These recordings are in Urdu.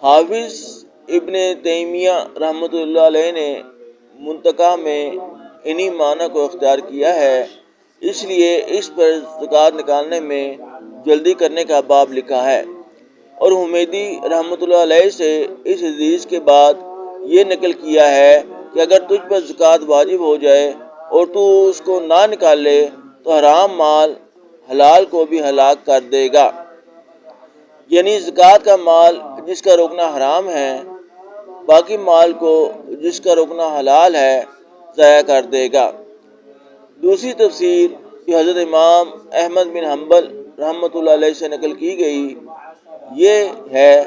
حافظ ابن تیمیہ رحمۃ اللہ علیہ نے منتقا میں انہی معنی کو اختیار کیا ہے، اس لیے اس پر زکوٰۃ نکالنے میں جلدی کرنے کا باب لکھا ہے۔ اور حمیدی رحمۃ اللہ علیہ سے اس حدیث کے بعد یہ نقل کیا ہے کہ اگر تجھ پر زکوٰۃ واجب ہو جائے اور تو اس کو نہ نکالے تو حرام مال حلال کو بھی ہلاک کر دے گا، یعنی زکوٰۃ کا مال جس کا روکنا حرام ہے باقی مال کو جس کا روکنا حلال ہے ضائع کر دے گا۔ دوسری تفسیر جو حضرت امام احمد بن حنبل رحمۃ اللہ علیہ سے نقل کی گئی یہ ہے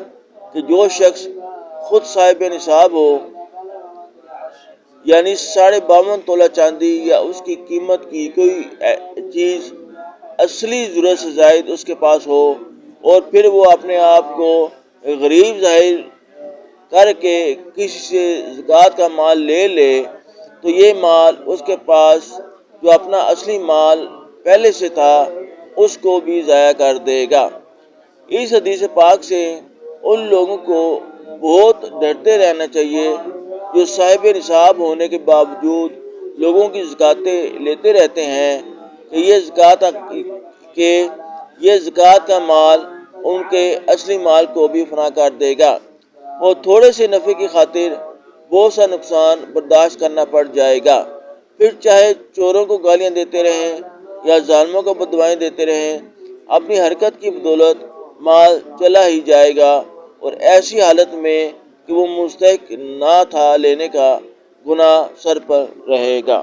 کہ جو شخص خود صاحب نصاب ہو، یعنی 52.5 تولہ چاندی یا اس کی قیمت کی کوئی چیز اصلی ضرورت سے زائد اس کے پاس ہو، اور پھر وہ اپنے آپ کو غریب ظاہر کر کے کسی سے زکوٰۃ کا مال لے لے تو یہ مال اس کے پاس جو اپنا اصلی مال پہلے سے تھا اس کو بھی ضائع کر دے گا۔ اس حدیث پاک سے ان لوگوں کو بہت ڈرتے رہنا چاہیے جو صاحب نصاب ہونے کے باوجود لوگوں کی زکاتیں لیتے رہتے ہیں کہ یہ زکوٰۃ کا مال ان کے اصلی مال کو بھی فنا کر دے گا، اور تھوڑے سے نفع کی خاطر بہت سا نقصان برداشت کرنا پڑ جائے گا، پھر چاہے چوروں کو گالیاں دیتے رہیں یا ظالموں کو بددعائیں دیتے رہیں، اپنی حرکت کی بدولت مال چلا ہی جائے گا، اور ایسی حالت میں کہ وہ مستحق نہ تھا لینے کا گناہ سر پر رہے گا۔